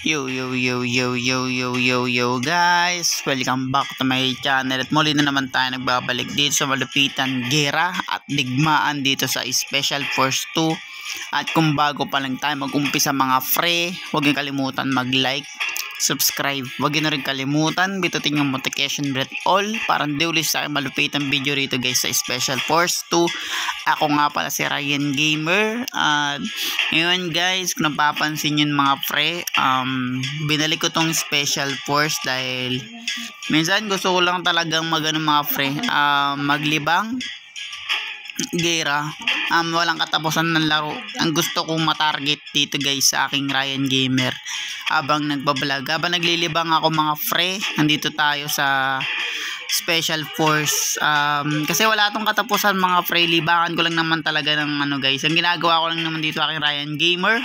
Yo yo yo yo yo yo yo yo guys, welcome back to my channel at muli na naman tayo nagbabalik dito sa malupitan gera at digmaan dito sa Special Force 2. At kung bago pa lang tayo mag-umpisa mga pre, huwag niyo kalimutan mag-like, subscribe, huwag niyo na rin kalimutan bitutin yung notification bell all para hindi ulit sa akin malupitan video rito guys sa Special Force 2. Ako nga pala si Ryan Gamer at ngayon guys, kung napapansin yun mga pre, binalik ko tong Special Force dahil minsan gusto ko lang talagang mga pre, maglibang gera, walang katapusan ng laro. Ang gusto kong matarget dito guys sa aking Ryan Gamer habang nagbablog, habang naglilibang ako mga pre, nandito tayo sa Special Force. Kasi wala tong katapusan mga pre, libangan ko lang naman talaga ng guys. Ang ginagawa ko lang naman dito aking Ryan Gamer,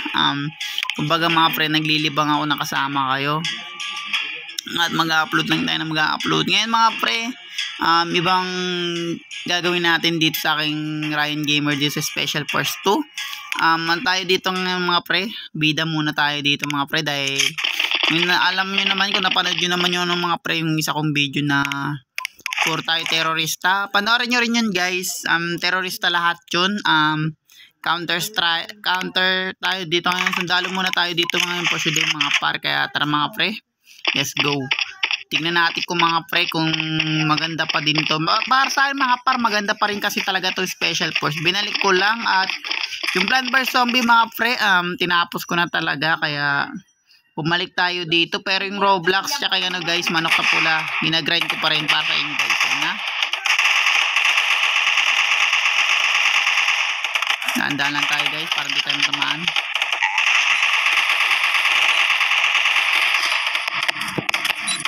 kumbaga mga pre, naglilibang ako na kasama kayo at mag-upload lang tayo na mag-upload ngayon mga pre. Ibang gagawin natin dito sa aking Ryan Gamer dito sa Special Force 2. Tayo dito mga pre, bida muna tayo dito mga pre dahil alam nyo naman, kung napanood nyo naman yun ng mga pre yung isa kong video na for tayo terorista, panoorin nyo rin yun guys. Terorista lahat yun. Counter tayo dito ngayon, sundalo muna tayo dito ngayon po syudin mga par, kaya tara mga pre, let's go. Tingnan natin kung mga pre kung maganda pa din to. Para sa akin mga par, maganda pa rin kasi talaga to Special Force. Binalik ko lang at yung Plant vs Zombie mga pre, tinapos ko na talaga kaya bumalik tayo dito. Pero yung Roblox tsaka yung guys, manok na pula, ginagrind ko pa rin para sa inyo guys. Dahan-dahan lang tayo guys para di tayo matamaan.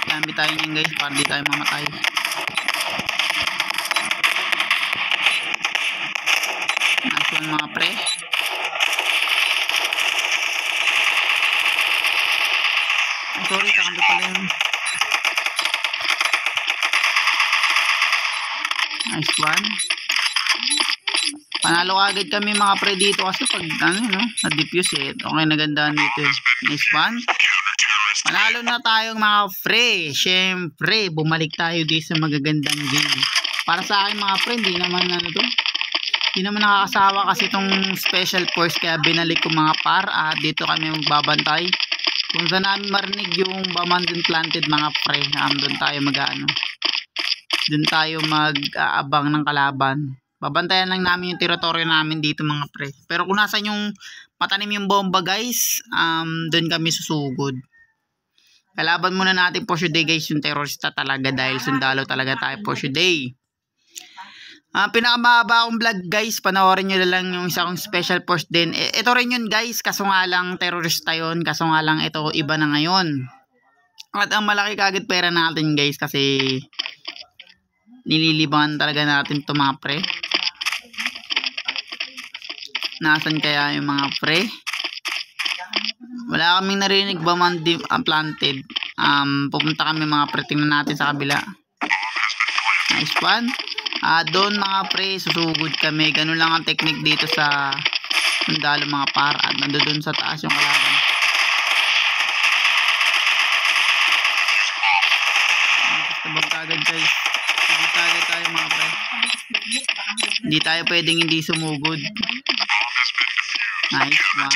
Gamit tayo niyan guys para di tayo mamatay. Nice one mga pre. Sorry, kakampi pala yun. Nice one. Panalo agad kami mga pre dito kasi pag na-diffuse okay, nagandaan dito. Nice one. Panalo na tayong mga pre. Syempre, bumalik tayo dito sa magagandang game. Para sa akin mga pre, hindi naman hindi naman nakakasawa kasi itong Special Force, kaya binalik ko mga par at dito kami magbabantay. Kung saan namin marinig yung abandoned planted mga pre, doon tayo doon tayo mag-aabang ng kalaban. Babantayan lang namin yung teritoryo namin dito mga pre. Pero kung nasan yung matanim yung bomba guys, doon kami susugod. Kalaban muna natin for today guys yung terorista talaga dahil sundalo talaga tayo for today. Pinakamahaba akong vlog guys, panoorin nyo lang yung isa kong Special Force din. Ito rin yun guys, kaso nga lang terorista yun, kaso nga lang ito iba na ngayon. At ang malaki kagad pera natin guys kasi nililibangan talaga natin ito mga pre. Nasaan kaya yung mga pre? Wala kaming narinig ba man planted. Pupunta kami mga pre, tingnan natin sa kabila. Nice one. Doon mga pre, susugod kami. Ganun lang ang technique dito sa sundalo mga par. At nandoon sa taas yung kalaban. Tabag agad guys. Tabag agad tayo mga pre. Hindi tayo pwedeng hindi sumugod. Nice one.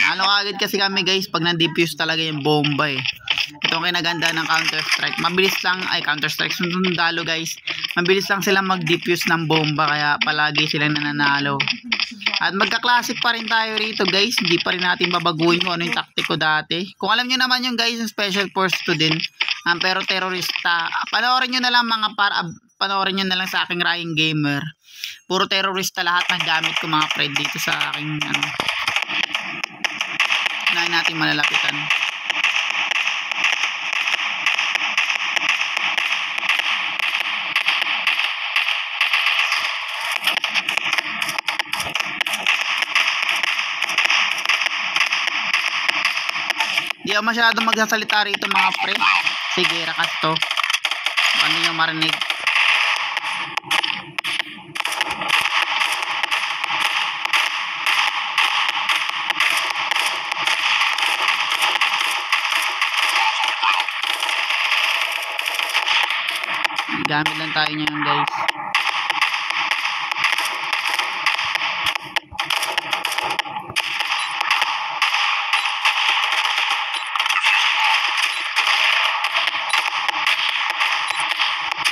Nalo agad kasi kami guys pag na-defuse talaga yung bomba Ito ang kinaganda ng Counter Strike. Mabilis lang, Counter Strike sundalo guys. Mabilis lang sila mag-defuse ng bomba kaya palagi silang nananalo. At magka-classic pa rin tayo rito guys. Hindi pa rin natin babaguhin kung ano yung taktik ko dati. Kung alam nyo naman yung guys yung Special Force 2 din. Pero terorista. Panoorin nyo na lang mga panoorin nyo na lang sa aking Ryan Gamer. Puro terorista lahat ng gamit ko mga pre dito sa aking unahin natin malalapitan. Di ako masyadong magsasalita rito mga pre. Sige, rakas to. Ano nyo marinig? Gamit lang tayo niyan guys.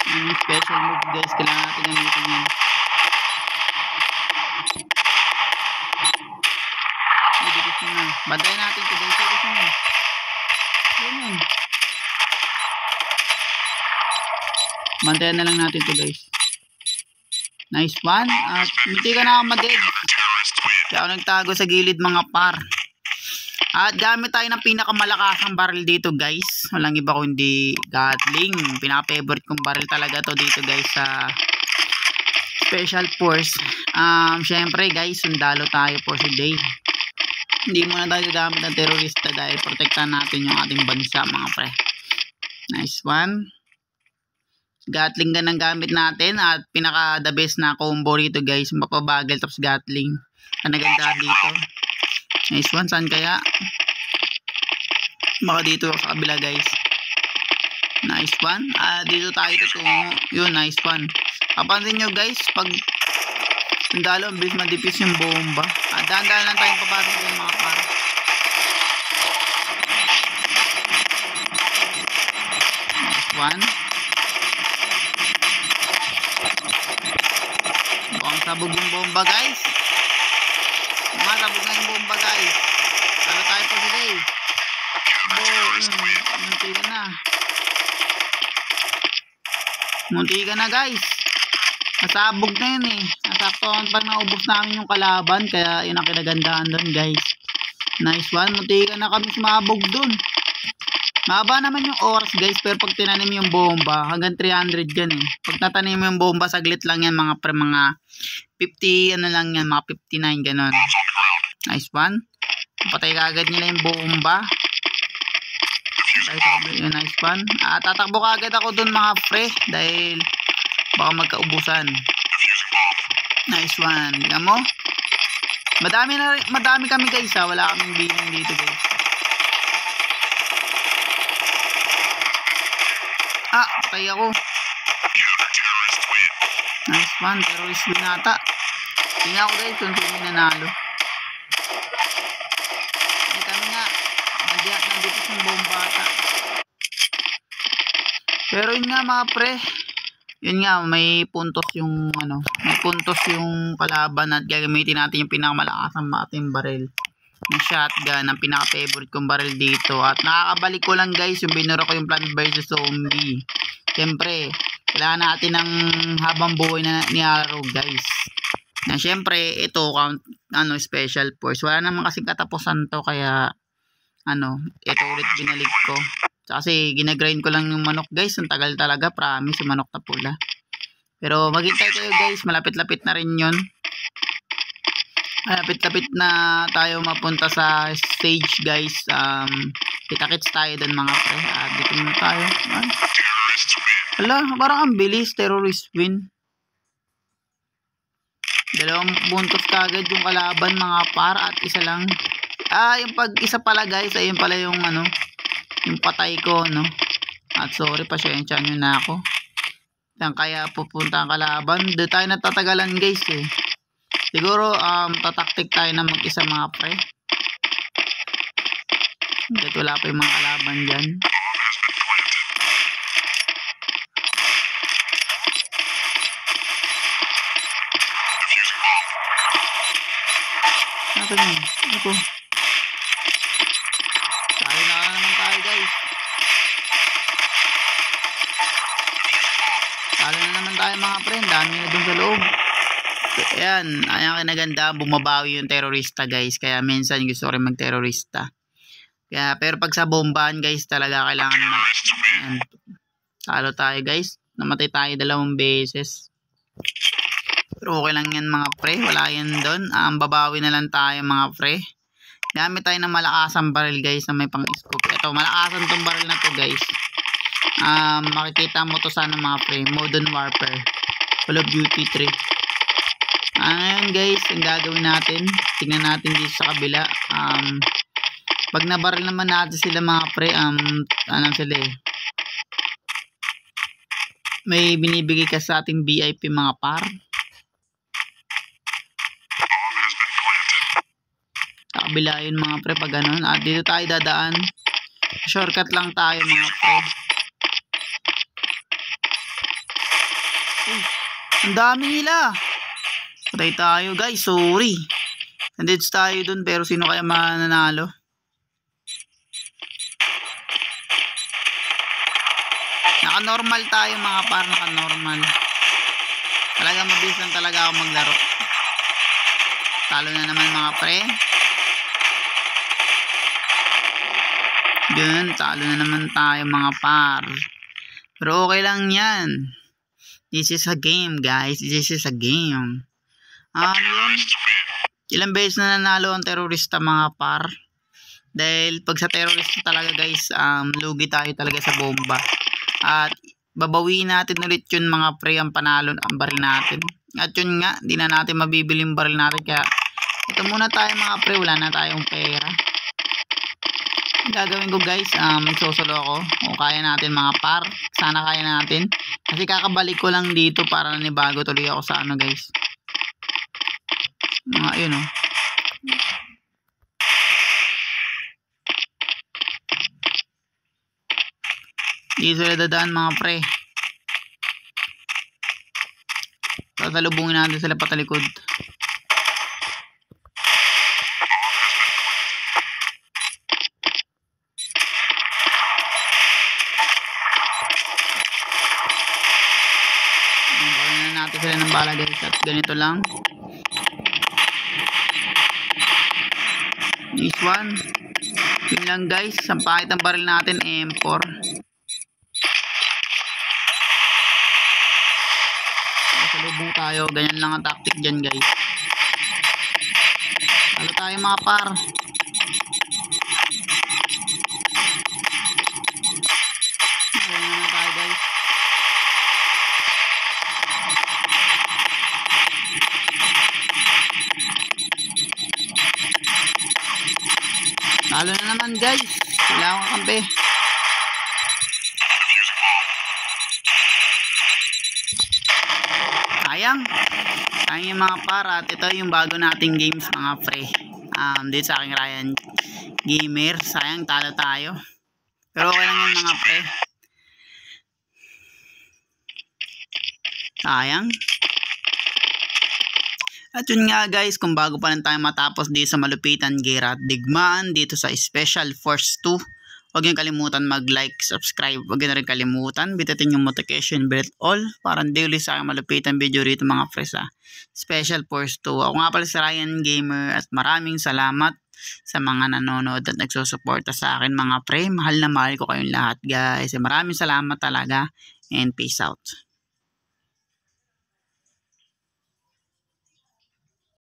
Yung special move guys, kailangan natin gamitin yan. Didikit na. Bantayan natin ito guys. Didikit na. Ganyan. Bantayan na lang natin ito guys. Nice one. At hindi ka na mag-dead. Kaya ako nagtago sa gilid mga par. At gamit tayo ng pinakamalakasang barrel dito guys. Walang iba kundi Gatling. Pinaka-favorite kong barrel talaga to dito guys sa Special Force. Syempre guys, sundalo tayo for today. Hindi muna tayo gagamit ng terorista dahil protektahan natin yung ating bansa mga pre. Nice one. Gatling gun ang gamit natin at pinaka the best na combo rito guys. Mapabagal tapos Gatling. Ang nagandahan dito. Nice one. Saan kaya? Baka dito sa kabila guys. Nice one. Dito tayo tutungo. Yun, nice one. Kapansin nyo guys, pag sundalo, ang bilis madipis yung bomba. Dahan-dahan lang tayong papasok yung mga par. Nice one. Mukhang sabog yung bomba guys. Sabog na yung bomba guys. Talo tayo po today. Munti ka na. Munti ka na guys. Nasabog na yun eh. Nasaktuhan pa naubos namin yung kalaban. Kaya yun ang kinagandahan doon guys. Nice one. Munti ka na kami sumabog doon. Mahaba naman yung oras guys. Pero pag tinanim yung bomba, hanggang 300 yan eh. Pag natanim yung bomba, saglit lang yan mga pre, mga 50 ano lang yan, mga 59 ganon. Nice one. Patay kagad nila yung bomba. Nice one. Tatakbo kagad ako dun mga pre. Dahil baka magkaubusan. Nice one. Tingnan mo. Madami kami guys ha. Wala kaming bilang dito guys. Patay ako. Nice one. Terrorist win ata. Tingnan ako guys kung sino nanalo. Kami nga. Nandito yung bomba ata. Pero yun nga mga pre. Yun nga, may puntos yung ano, may puntos yung kalaban at gagamitin natin yung pinakamalakas ng ating baril. Yung shotgun, ang pinaka-favorite kong baril dito. At nakakabalik ko lang guys, yung binura ko yung Plant vs Zombie. Siyempre, kailangan natin ng habang buhay na ni Arrow guys. Na siyempre, ito, special force. Wala naman kasing katapusan to, kaya, ito ulit binalik ko. Kasi ginagrind ko lang yung manok guys. Ang tagal talaga, promise, yung manok na pula. Pero maghintay tayo guys, malapit-lapit na rin yun. Malapit-lapit na tayo mapunta sa stage guys. Kita-kits tayo dun mga pre. Dito muna tayo. Hala, parang ang bilis. Terrorist win. Dalawang buntos kagad yung kalaban mga par. At isa lang. Yung pag isa pala guys, ayun pala yung yung patay ko, no? At sorry, pasyensya nyo na ako. Kaya pupunta ang kalaban. Doon tayo natatagalan guys eh. Siguro tataktik tayo na mag-isa mga pre. Dahil wala pa yung mga kalaban dyan. Ito. Tayo na naman tayo guys. Talo na naman tayo mga friend. Dami na dun sa loob. Ayan. Ayan kinaganda. Bumabawi yung terorista guys. Kaya minsan gusto rin mag-terorista. Kaya, pero pag sa bombahan guys talaga kailangan ayan. Talo tayo guys. Namatay tayo 2 beses. Pero okay lang yan mga pre. Wala yan doon. Babawi na lang tayo mga pre. Gamit tayo ng malakasang baril guys na may pang scope. Ito, malakasan tong baril na to guys. Makikita mo to sana mga pre. Modern Warfare. Call of Duty 3. Ngayon guys, ang gagawin natin. Tingnan natin dito sa kabila. Pag nabaril naman natin sila mga pre. Sila eh. may binibigay ka sa ating VIP mga par. Kabila yun mga pre pag ganun. At dito tayo dadaan. Shortcut lang tayo mga pre. Ang dami nila. Patay tayo guys, sorry. Nandito tayo dun pero sino kaya mananalo? Naka-normal tayo mga par, naka-normal. Talaga mabilis lang talaga ako maglaro. Talo na naman mga pre. Yun, talo na naman tayo mga par. Pero okay lang yan. This is a game guys, this is a game. Yun. Ilang beses na nanalo ang terorista mga par. Dahil pag sa terorista talaga guys, lugi tayo talaga sa bomba. At babawiin natin ulit yun mga pre, ang panalo ang baril natin. At yun nga, di na natin mabibili yung baril natin. Kaya ito muna tayo mga pre, wala na tayong pera. Ang gagawin ko guys, magsosolo ako. Kung kaya natin mga par, sana kaya natin. Kasi kakabalik ko lang dito para nanibago tuloy ako sa ano guys. Mga yun oh. Dito sila dadaan mga pre. Sasalubungin natin sila patalikod. Bawin na natin sila ng bala guys. At ganito lang. This one. Yun lang guys. Ang pangit ang baril natin M4. Salubong tayo. Ganyan lang ang tactic dyan guys. Halo tayo mga par. Ganyan na tayo guys. Halo na naman guys. Wala akong kakampi. Sayang yung mga para. At ito yung bago nating games mga pre. Dito sa aking Ryan Gamer. Sayang talo tayo. Pero okay lang yun mga pre. Sayang. At yun nga guys, kung bago pa lang tayo matapos dito sa Malupitan Gera at Digmaan dito sa Special Force 2, huwag nyo kalimutan mag-like, subscribe. Huwag nyo rin kalimutan, bitatin yung notification bell all para hindi ulit sa aking malupitan video rito mga pre sa Special Force 2. Ako nga pala si Ryan Gamer at maraming salamat sa mga nanonood at nagsusuporta sa akin mga pre. Mahal na mahal ko kayong lahat guys. Maraming salamat talaga and peace out.